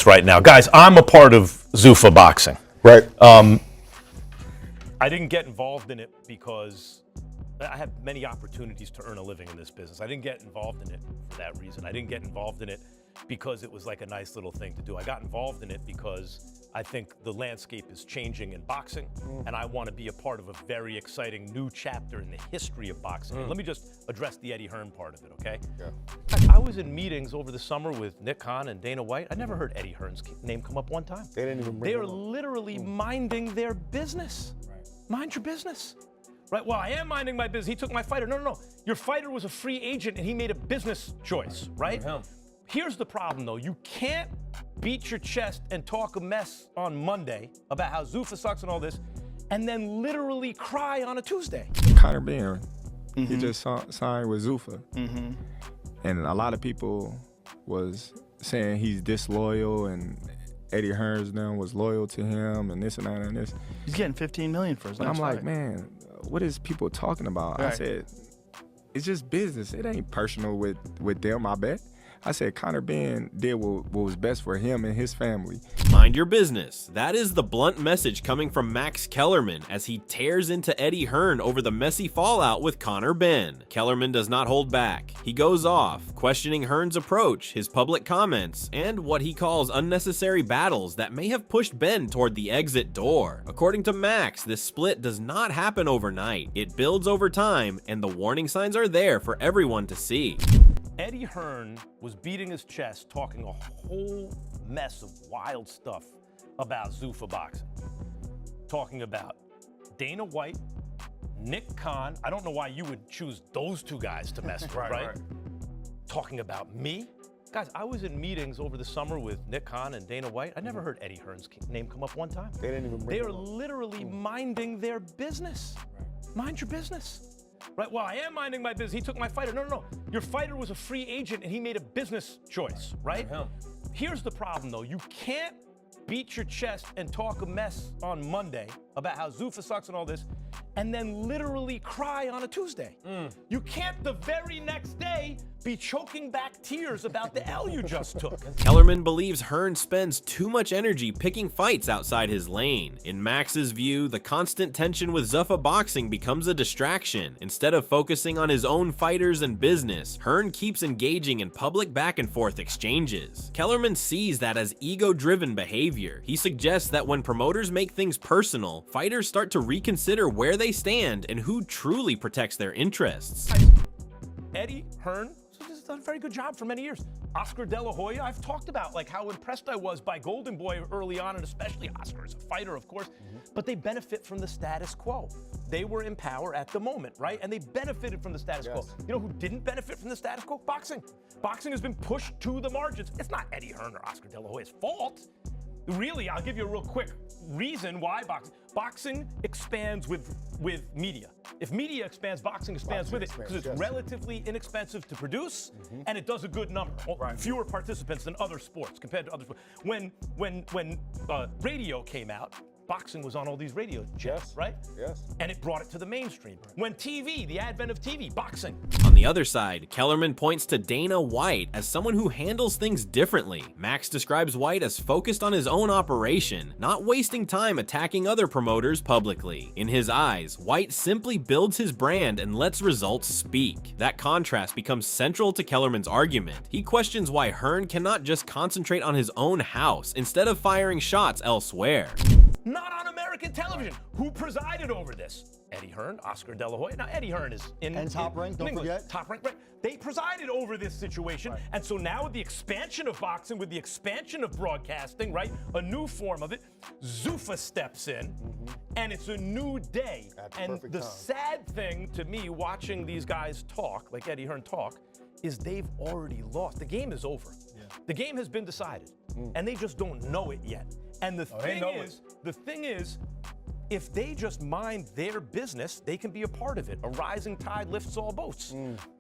this right now. Guys, I'm a part of Zuffa Boxing. Right. I didn't get involved in it because I have many opportunities to earn a living in this business. I didn't get involved in it for that reason. I didn't get involved in it because it was like a nice little thing to do. I got involved in it because I think the landscape is changing in boxing, and I want to be a part of a very exciting new chapter in the history of boxing. And let me just address the Eddie Hearn part of it, okay? Yeah. I was in meetings over the summer with Nick Khan and Dana White. I never heard Eddie Hearn's name come up one time. They didn't even bring They are him up. literally minding their business. Right. Mind your business. Right, well, I am minding my business. He took my fighter. No, no, no. Your fighter was a free agent and he made a business choice, right? Here's the problem, though. You can't beat your chest and talk a mess on Monday about how Zuffa sucks and all this, and then literally cry on a Tuesday. Conor Benn, he just signed with Zuffa. And a lot of people was saying he's disloyal and Eddie Hearns now was loyal to him and this and that and this. He's getting $15 million for his But last I'm like, fight. man, what is people talking about? I Right. said, it's just business. It ain't personal with them, I bet. I said Conor Benn did what was best for him and his family. Mind your business. That is the blunt message coming from Max Kellerman as he tears into Eddie Hearn over the messy fallout with Conor Benn. Kellerman does not hold back. He goes off, questioning Hearn's approach, his public comments, and what he calls unnecessary battles that may have pushed Benn toward the exit door. According to Max, this split does not happen overnight. It builds over time, and the warning signs are there for everyone to see. Eddie Hearn was beating his chest, talking a whole mess of wild stuff about Zuffa Boxing. Talking about Dana White, Nick Khan. I don't know why you would choose those two guys to mess with, right? Talking about me. Guys, I was in meetings over the summer with Nick Khan and Dana White. I never heard Eddie Hearn's name come up one time. They didn't even bring They him are up. literally minding their business. Mind your business. Right, well, I am minding my business. He took my fighter. No, no, no. Your fighter was a free agent and he made a business choice, right? Here's the problem, though. You can't beat your chest and talk a mess on Monday about how Zuffa sucks and all this, and then literally cry on a Tuesday. You can't the very next day be choking back tears about the L you just took. Kellerman believes Hearn spends too much energy picking fights outside his lane. In Max's view, the constant tension with Zuffa Boxing becomes a distraction. Instead of focusing on his own fighters and business, Hearn keeps engaging in public back and forth exchanges. Kellerman sees that as ego-driven behavior. He suggests that when promoters make things personal, fighters start to reconsider where they stand and who truly protects their interests. Eddie Hearn has done a very good job for many years. Oscar De La Hoya, I've talked about like how impressed I was by Golden Boy early on, and especially Oscar as a fighter, of course, but they benefit from the status quo. They were in power at the moment, right? And they benefited from the status quo. You know who didn't benefit from the status quo? Boxing. Boxing has been pushed to the margins. It's not Eddie Hearn or Oscar De La Hoya's fault. Really, I'll give you a real quick reason why boxing expands with media. If media expands, boxing expands with it because it's relatively inexpensive to produce and it does a good number. Fewer participants than other sports compared to other sports. When radio came out, boxing was on all these radio channels, right? Yes. And it brought it to the mainstream. When TV, the advent of TV, boxing. On the other side, Kellerman points to Dana White as someone who handles things differently. Max describes White as focused on his own operation, not wasting time attacking other promoters publicly. In his eyes, White simply builds his brand and lets results speak. That contrast becomes central to Kellerman's argument. He questions why Hearn cannot just concentrate on his own house instead of firing shots elsewhere. Not on American television. Who presided over this? Eddie Hearn, Oscar De La Hoya. Now, Eddie Hearn is in Top Rank, don't England. forget. Top Rank, right. They presided over this situation. And so now with the expansion of boxing, with the expansion of broadcasting, right, a new form of it, Zuffa steps in, and it's a new day. And the sad thing to me watching these guys talk, like Eddie Hearn talk, is they've already lost. The game is over. The game has been decided, and they just don't know it yet. And the thing is, if they just mind their business, they can be a part of it. A rising tide lifts all boats.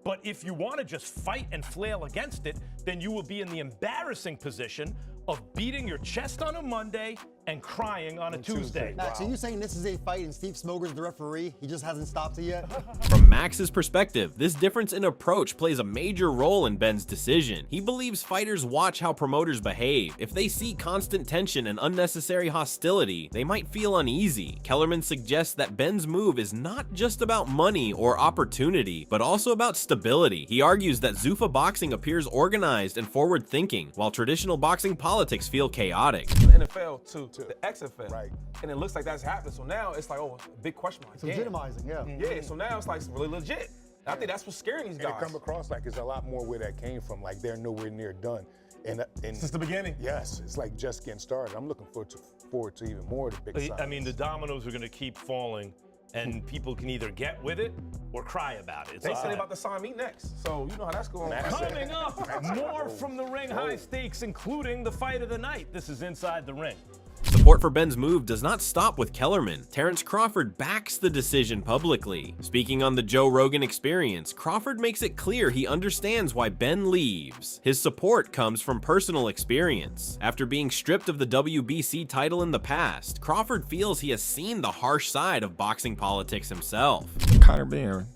But if you want to just fight and flail against it, then you will be in the embarrassing position of beating your chest on a Monday and crying on a Tuesday. Max, are you saying this is a fight and Steve Smoger's the referee? He just hasn't stopped it yet? From Max's perspective, this difference in approach plays a major role in Benn's decision. He believes fighters watch how promoters behave. If they see constant tension and unnecessary hostility, they might feel uneasy. Kellerman suggests that Benn's move is not just about money or opportunity, but also about stability. He argues that Zuffa boxing appears organized and forward-thinking, while traditional boxing politics feel chaotic. The NFL to the XFL. Right. And it looks like that's happening. So now it's like, oh, big question mark. It's legitimizing, yeah. Yeah, so now it's like really legit. I think that's what's scaring these guys. And it come across like it's a lot more where that came from. Like they're nowhere near done. And Since the beginning? Yes, it's like just getting started. I'm looking forward to even more of the big signs. I mean, the dominoes are going to keep falling, and people can either get with it or cry about it. They said they about to sign me next, so you know how that's going. Coming up, more from the ring, high stakes, including the fight of the night. This is Inside the Ring. Support for Benn's move does not stop with Kellerman. Terrence Crawford backs the decision publicly. Speaking on the Joe Rogan Experience, Crawford makes it clear he understands why Benn leaves. His support comes from personal experience. After being stripped of the WBC title in the past, Crawford feels he has seen the harsh side of boxing politics himself. Conor Benn,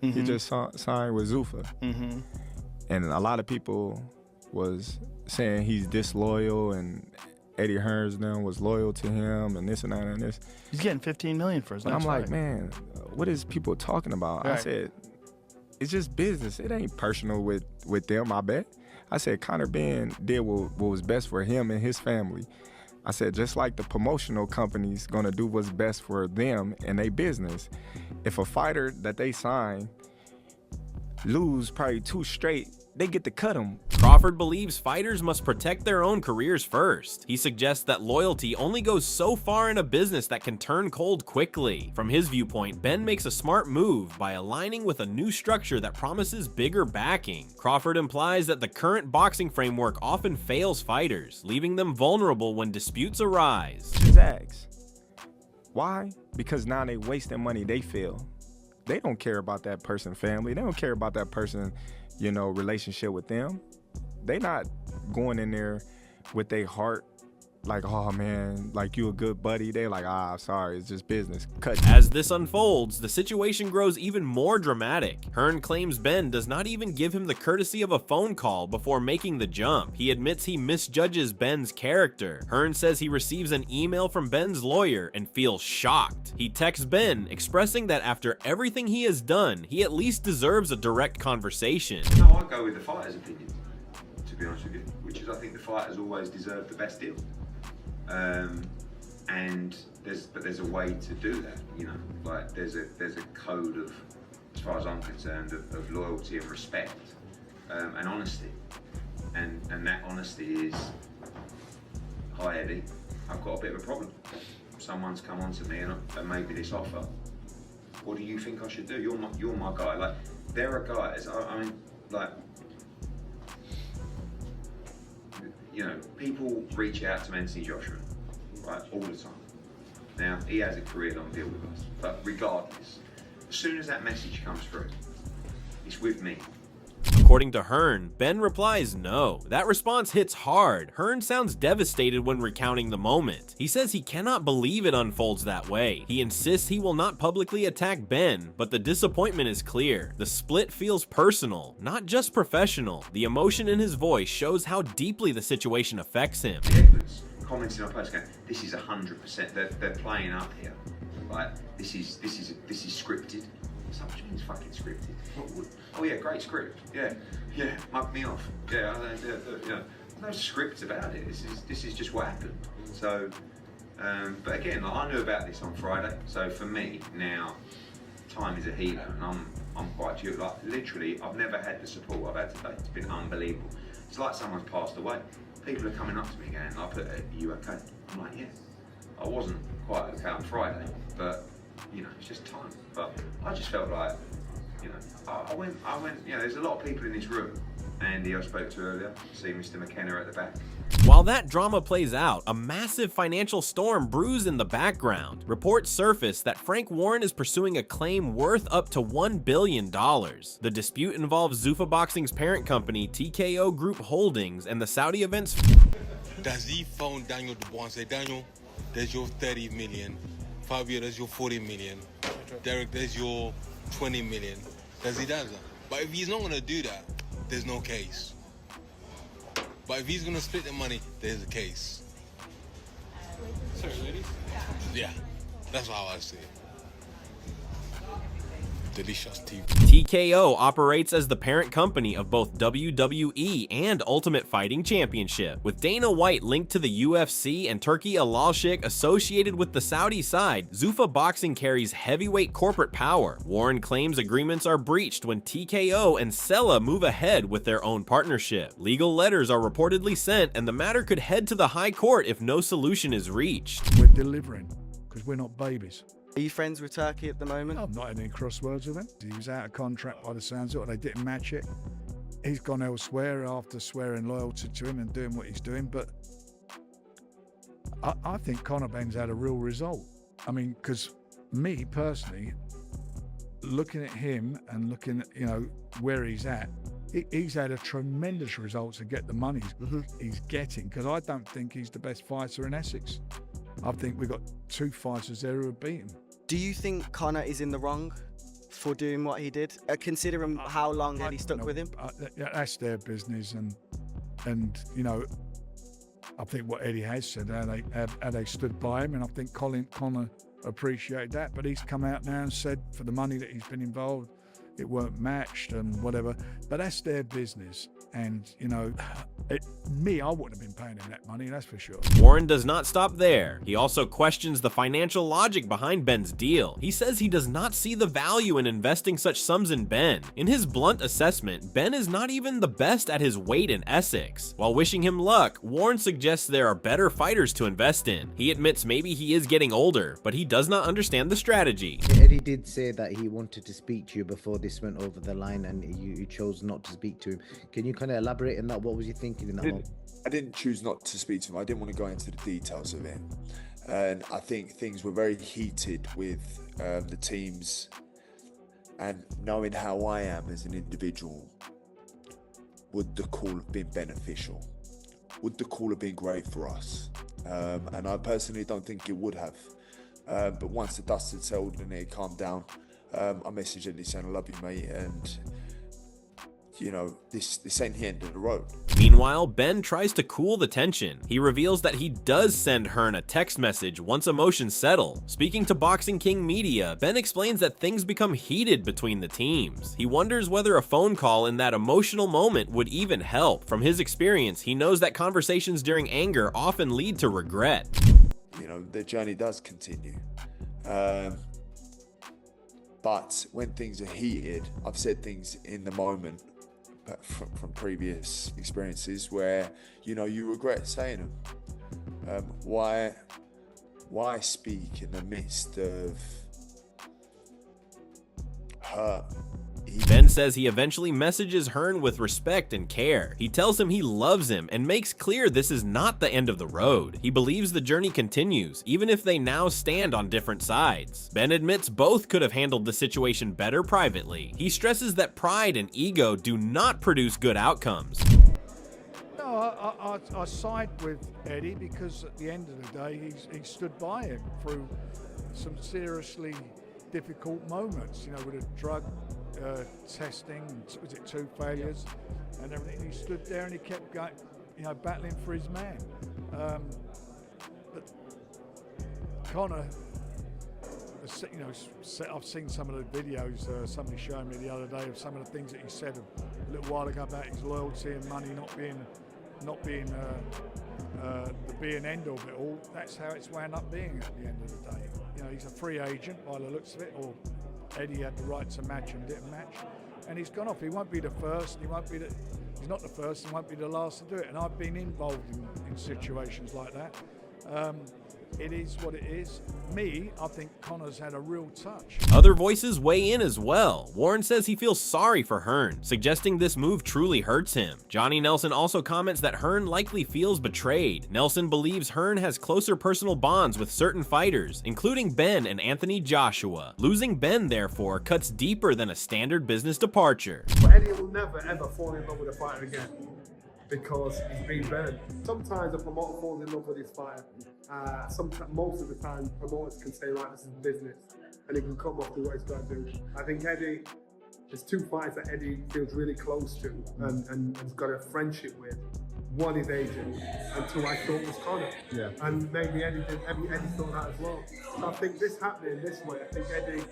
he just signed with Zuffa. And a lot of people was saying he's disloyal and Eddie Hearns now was loyal to him and this and that and this. He's getting $15 million for his But next I'm like, fight. man, what is people talking about? Right. I said, it's just business. It ain't personal with them, I bet. I said, Conor Benn did what was best for him and his family. I said, just like the promotional company's gonna do what's best for them and their business. If a fighter that they sign lose probably 2 straight, they get to cut him. Crawford believes fighters must protect their own careers first. He suggests that loyalty only goes so far in a business that can turn cold quickly. From his viewpoint, Benn makes a smart move by aligning with a new structure that promises bigger backing. Crawford implies that the current boxing framework often fails fighters, leaving them vulnerable when disputes arise. Just ask. Why? Because now they wasting money, they feel. They don't care about that person's family. They don't care about that person, you know, relationship with them. They not going in there with their heart like, oh man, like you a good buddy. They like, sorry, it's just business. Cut. As this unfolds, the situation grows even more dramatic. Hearn claims Benn does not even give him the courtesy of a phone call before making the jump. He admits he misjudges Benn's character. Hearn says he receives an email from Benn's lawyer and feels shocked. He texts Benn, expressing that after everything he has done, he at least deserves a direct conversation. No, I go with the fighter's opinion, to be honest with you, which is I think the fighters always deserve the best deal. And there's a way to do that, you know. Like there's a code of, as far as I'm concerned, of loyalty and respect and honesty, and that honesty is, hi Eddie, I've got a bit of a problem. Someone's come on to me and made me this offer. What do you think I should do? You're my guy. Like there are guys. I mean, like. You know, people reach out to Anthony Joshua, right, all the time. Now, he has a career-long deal with us, but regardless, as soon as that message comes through, it's with me. According to Hearn, Benn replies no. That response hits hard. Hearn sounds devastated when recounting the moment. He says he cannot believe it unfolds that way. He insists he will not publicly attack Benn, but the disappointment is clear. The split feels personal, not just professional. The emotion in his voice shows how deeply the situation affects him. Edwards commenting on post going, this is 100%. They're playing up here. Like this is scripted. So what do you mean it's fucking scripted? Oh yeah, great script. Yeah, mug me off. Yeah, you know, no script about it. This is just what happened. So, but again, like, I knew about this on Friday. So for me now, time is a healer, and I'm quite due. Like literally, I've never had the support I've had today. It's been unbelievable. It's like someone's passed away. People are coming up to me going, "Are you okay?" I'm like, "Yeah." I wasn't quite okay on Friday, but you know, it's just time. But I just felt like, you know, I went, you know, there's a lot of people in this room. Andy, I spoke to earlier, see Mr. McKenna at the back. While that drama plays out, a massive financial storm brews in the background. Reports surface that Frank Warren is pursuing a claim worth up to $1 billion. The dispute involves Zuffa Boxing's parent company, TKO Group Holdings, and the Saudi events. Das Sie von Daniel Dubois say, Daniel, there's your 30 million. Fabio, there's your 40 million. Derek, there's your 20 million. Because he does that. But if he's not going to do that, there's no case. But if he's going to split the money, there's a case. Sorry, ladies? Yeah, that's how I see it. Delicious TV. TKO operates as the parent company of both WWE and Ultimate Fighting Championship, with Dana White linked to the UFC and Turki Al-Sheikh associated with the Saudi side. Zuffa Boxing carries heavyweight corporate power. Warren claims agreements are breached when TKO and Sella move ahead with their own partnership. Legal letters are reportedly sent, and the matter could head to the High Court if no solution is reached. We're delivering, because we're not babies. Are you friends with Turkey at the moment? I'm not in any crosswords with him. He was out of contract by the sounds of it. They didn't match it. He's gone elsewhere after swearing loyalty to him and doing what he's doing. But I think Conor Benn's had a real result. I mean, because me personally, looking at him and looking at, where he's at, he's had a tremendous result to get the money he's getting, because I don't think he's the best fighter in Essex. I think we've got 2 fighters there who have beat him. Do you think Conor is in the wrong for doing what he did, considering how long Eddie stuck with him? That's their business, and I think what Eddie has said, how they stood by him, and I think Conor appreciated that. But he's come out now and said for the money that he's been involved, it weren't matched and whatever. But that's their business, and I wouldn't have been paying him that money, that's for sure. Warren does not stop there. He also questions the financial logic behind Benn's deal. He says he does not see the value in investing such sums in Benn. In his blunt assessment, Benn is not even the best at his weight in Essex. While wishing him luck, Warren suggests there are better fighters to invest in. He admits maybe he is getting older, but he does not understand the strategy. Eddie did say that he wanted to speak to you before this went over the line, and you chose not to speak to him. Can you kind of elaborate on that? What was you thinking in that moment? I didn't choose not to speak to him. I didn't want to go into the details of it. And I think things were very heated with the teams, and knowing how I am as an individual, would the call have been beneficial? Would the call have been great for us? And I personally don't think it would have. But once the dust had settled and it calmed down, I messaged Eddie saying, I love you, mate, and this ain't the end of the road. Meanwhile, Benn tries to cool the tension. He reveals that he does send Hearn a text message once emotions settle. Speaking to Boxing King Media, Benn explains that things become heated between the teams. He wonders whether a phone call in that emotional moment would even help. From his experience, he knows that conversations during anger often lead to regret. The journey does continue. But when things are heated, I've said things in the moment from previous experiences where you regret saying them. Why speak in the midst of hurt? Benn says he eventually messages Hearn with respect and care. He tells him he loves him and makes clear this is not the end of the road. He believes the journey continues, even if they now stand on different sides. Benn admits both could have handled the situation better privately. He stresses that pride and ego do not produce good outcomes. No, I side with Eddie, because at the end of the day, he stood by him through some seriously difficult moments, with a drug testing, was it 2 failures and everything. He stood there and he kept going, battling for his man. But Conor, I've seen some of the videos somebody showed me the other day of some of the things that he said a little while ago about his loyalty and money not being the be and end of it all. That's how it's wound up being at the end of the day. He's a free agent by the looks of it, or Eddie had the right to match and didn't match, and he's gone off. He won't be the first. He's not the first and won't be the last to do it. And I've been involved in situations like that. It is what it is. I think Conor's had a real touch. Other voices weigh in as well. Warren says he feels sorry for Hearn, suggesting this move truly hurts him. Johnny Nelson also comments that Hearn likely feels betrayed. Nelson believes Hearn has closer personal bonds with certain fighters, including Benn and Anthony Joshua. Losing Benn, therefore, cuts deeper than a standard business departure. But Eddie will never ever fall in love with a fighter again. because he's been burned. Sometimes a promoter falls in love with his fighter. Most of the time, promoters can say, right, this is business, and he can come off to what he's got to do. I think Eddie, there's two fighters that Eddie feels really close to and has got a friendship with. One is Adrian, and two I thought was Conor. Yeah. And maybe Eddie thought that as well. So I think this happening this way, I think Eddie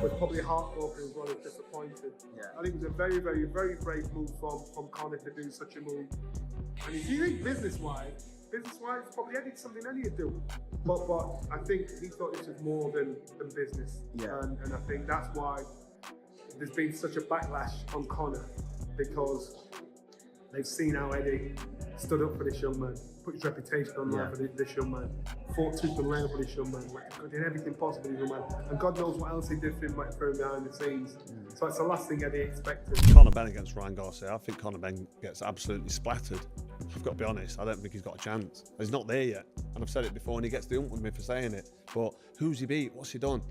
was probably heartbroken as well as disappointed. Yeah. I think it was a very, very, very brave move from Conor to do such a move. And if you think business-wise, probably Eddie something Eddie would do. But I think he thought this was more than business. Yeah. And I think that's why there's been such a backlash on Conor, because they've seen how Eddie stood up for this young man, put his reputation on line for this young man, fought tooth and nail for this young man, did everything possible for this young man, and God knows what else he did for him behind the scenes. So it's the last thing Eddie expected. Conor Benn against Ryan Garcia, I think Conor Benn gets absolutely splattered. I've got to be honest, I don't think he's got a chance. He's not there yet, and I've said it before, and he gets the ump with me for saying it. But who's he beat? What's he done?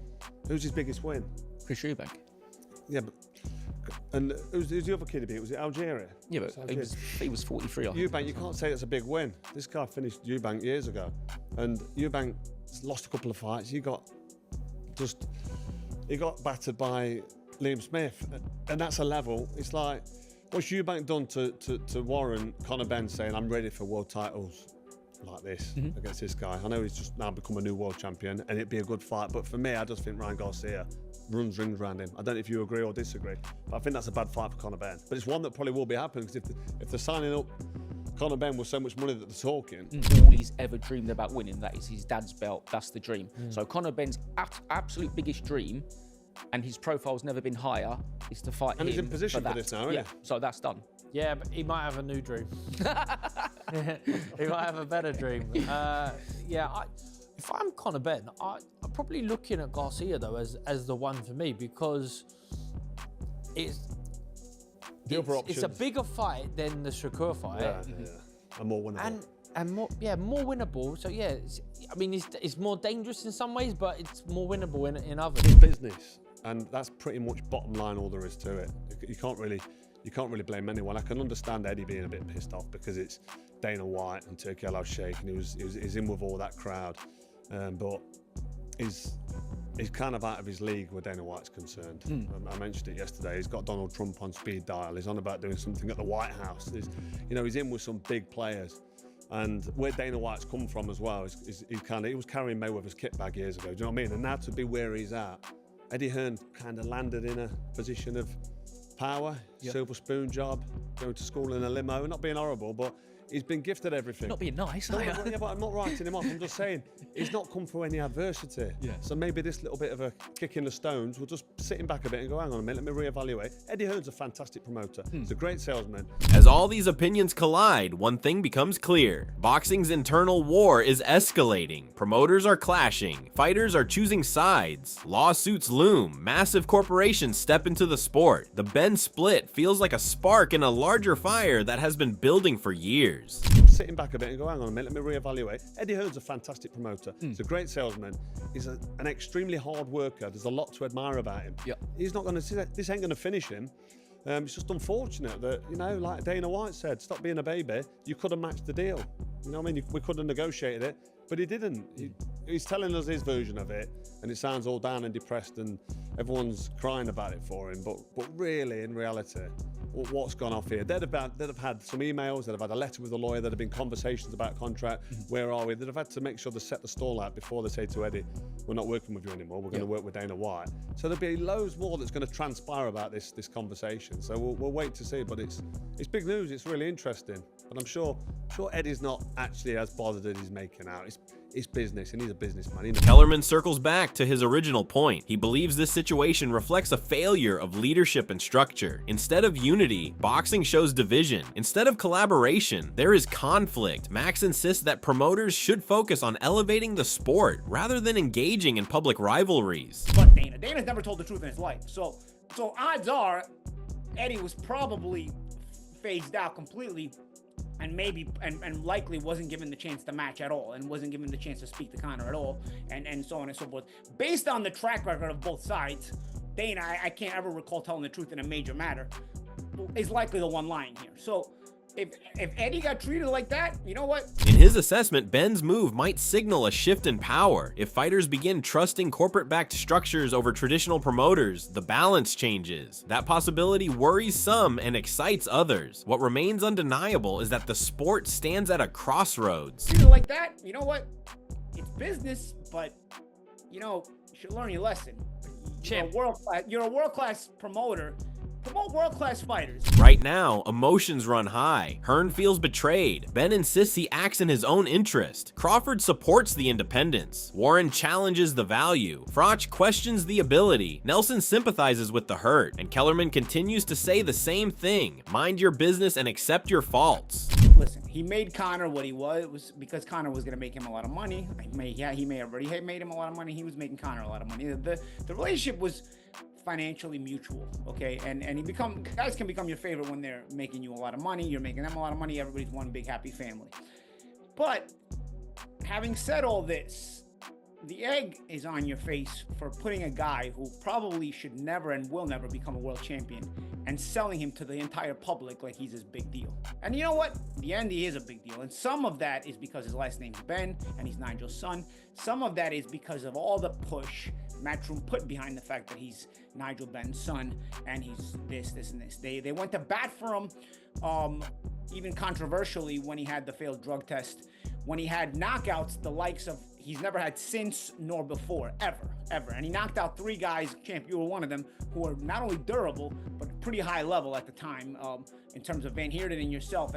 Who's his biggest win? Chris Eubank. Yeah, but and who's the other kid he beat? Was it Algeria? Yeah, but he was 43. Eubank, you can't say it's a big win. This guy finished Eubank years ago, and Eubank lost a couple of fights. He got battered by Liam Smith, and that's a level. It's like, what's Eubank done to warrant Conor Benn saying, I'm ready for world titles like this against this guy? I know he's just now become a new world champion, and it'd be a good fight, but for me, I just think Ryan Garcia runs rings around him. I don't know if you agree or disagree, but I think that's a bad fight for Conor Benn. But it's one that probably will be happening, because if they're signing up Conor Benn with so much money that they're talking. All he's ever dreamed about winning, that is his dad's belt. That's the dream. So Conor Benn's absolute biggest dream, and his profile's never been higher, is to fight him. And he's in position for this now, isn't he? So that's done. Yeah, but he might have a new dream. He might have a better dream. If I'm Conor Benn, I'm probably looking at Garcia though as the one for me, because it's a bigger fight than the Shakur fight. And more winnable. And more winnable. So yeah, it's more dangerous in some ways, but it's more winnable in others. It's business, and that's pretty much bottom line all there is to it. You can't really blame anyone. I can understand Eddie being a bit pissed off because it's Dana White and Turki Al-Sheikh, and he's in with all that crowd. But he's kind of out of his league where Dana White's concerned. I mentioned it yesterday. He's got Donald Trump on speed dial. He's on about doing something at the White House. He's in with some big players. And where Dana White's come from as well, he was carrying Mayweather's kit bag years ago. Do you know what I mean? And now to be where he's at, Eddie Hearn kind of landed in a position of power, silver spoon job, going to school in a limo, not being horrible, but he's been gifted everything. Not being nice, Yeah, but I'm not writing him off. I'm just saying he's not come through any adversity. Yeah. So maybe this little bit of a kick in the stones will just sit him back a bit and go, hang on a minute, let me reevaluate. Eddie Hearn's a fantastic promoter. He's a great salesman. As all these opinions collide, one thing becomes clear. Boxing's internal war is escalating. Promoters are clashing. Fighters are choosing sides. Lawsuits loom. Massive corporations step into the sport. The Benn split feels like a spark in a larger fire that has been building for years. Sitting back a bit and go, hang on a minute, let me reevaluate. Eddie Hearn's a fantastic promoter. He's a great salesman. He's an extremely hard worker. There's a lot to admire about him. He's not going to, this ain't going to finish him. It's just unfortunate that, like Dana White said, stop being a baby. You could have matched the deal. You know what I mean? We could have negotiated it, but he didn't. He's telling us his version of it, and it sounds all down and depressed, and everyone's crying about it for him. But really, in reality, what's gone off here? They'd have had some emails, they'd have had a letter with a lawyer, there'd have been conversations about contract, where are we? They'd have had to make sure they set the stall out before they say to Eddie, we're not working with you anymore, we're going to work with Dana White. So there'll be loads more that's going to transpire about this conversation. So we'll wait to see, but it's big news, it's really interesting. But I'm sure Eddie's not actually as bothered as he's making out. It's business, and he's a businessman. Kellerman circles back to his original point. He believes this situation reflects a failure of leadership and structure. Instead of unity, boxing shows division. Instead of collaboration, there is conflict. Max insists that promoters should focus on elevating the sport rather than engaging in public rivalries. But Dana's never told the truth in his life. So odds are Eddie was probably phased out completely, and maybe and likely wasn't given the chance to match at all, and wasn't given the chance to speak to Conor at all, and so on and so forth. Based on the track record of both sides, Dana, I can't ever recall telling the truth in a major matter, is likely the one lying here. So if Eddie got treated like that, you know what? In his assessment, Benn's move might signal a shift in power. If fighters begin trusting corporate-backed structures over traditional promoters, the balance changes. That possibility worries some and excites others. What remains undeniable is that the sport stands at a crossroads. Treated like that, you know what? It's business, but you know, you should learn your lesson. You're a world-class promoter. Promote world-class fighters. Right now, emotions run high. Hearn feels betrayed. Benn insists he acts in his own interest. Crawford supports the independence. Warren challenges the value. Froch questions the ability. Nelson sympathizes with the hurt. And Kellerman continues to say the same thing. Mind your business and accept your faults. Listen, he made Conor what he was. It was because Conor was going to make him a lot of money. He may have already made him a lot of money. He was making Conor a lot of money. The relationship was financially mutual, okay? And guys can become your favorite when they're making you a lot of money. You're making them a lot of money. Everybody's one big happy family. But having said all this, the egg is on your face for putting a guy who probably should never and will never become a world champion and selling him to the entire public like he's this big deal. And you know what? In the end, he is a big deal. And some of that is because his last name's Benn and he's Nigel's son. Some of that is because of all the push Matchroom put behind the fact that he's Nigel Benn's son and he's this, and this. They went to bat for him, even controversially, when he had the failed drug test, when he had knockouts the likes of he's never had since nor before, ever. And he knocked out 3 guys, champ, you were one of them, who are not only durable, but pretty high level at the time, in terms of Van Heerden and yourself,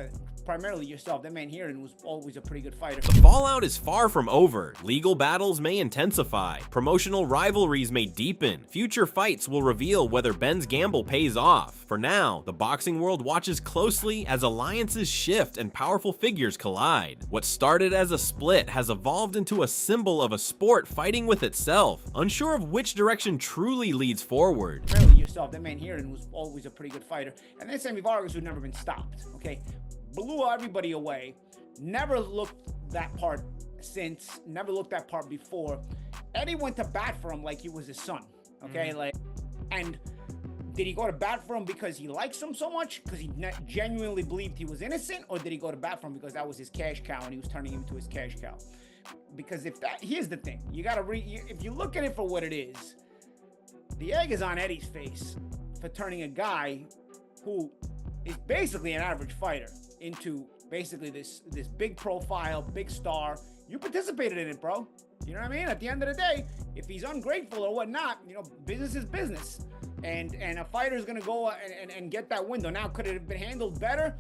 primarily yourself. That Van Heerden was always a pretty good fighter. The fallout is far from over. Legal battles may intensify. Promotional rivalries may deepen. Future fights will reveal whether Benn's gamble pays off. For now, the boxing world watches closely as alliances shift and powerful figures collide. What started as a split has evolved into a symbol of a sport fighting with itself, unsure of which direction truly leads forward. Primarily yourself. That Man Heerden was always a pretty good fighter. And then Sammy Vargas, who'd never been stopped, okay? Blew everybody away. Never looked that part since. Never looked that part before. Eddie went to bat for him like he was his son, okay? And did he go to bat for him because he likes him so much? Because he genuinely believed he was innocent? Or did he go to bat for him because that was his cash cow and he was turning him into his cash cow? Because here's the thing. You gotta if you look at it for what it is, the egg is on Eddie's face for turning a guy who is basically an average fighter into basically this big profile, big star. You participated in it, bro. You know what I mean? At the end of the day, if he's ungrateful or whatnot, you know, business is business. And a fighter is gonna go and get that window. Now, could it have been handled better?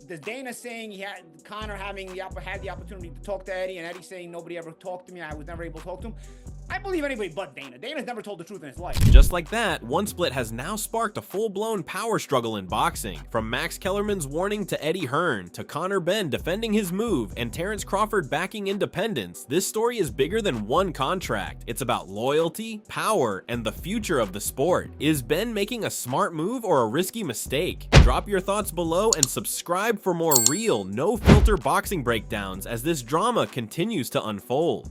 Does Dana saying he had Conor had the opportunity to talk to Eddie, and Eddie saying nobody ever talked to me, I was never able to talk to him? I believe anybody but Dana. Dana's never told the truth in his life. Just like that, one split has now sparked a full-blown power struggle in boxing. From Max Kellerman's warning to Eddie Hearn, to Conor Benn defending his move, and Terrence Crawford backing independence, this story is bigger than one contract. It's about loyalty, power, and the future of the sport. Is Benn making a smart move or a risky mistake? Drop your thoughts below and subscribe for more real, no-filter boxing breakdowns as this drama continues to unfold.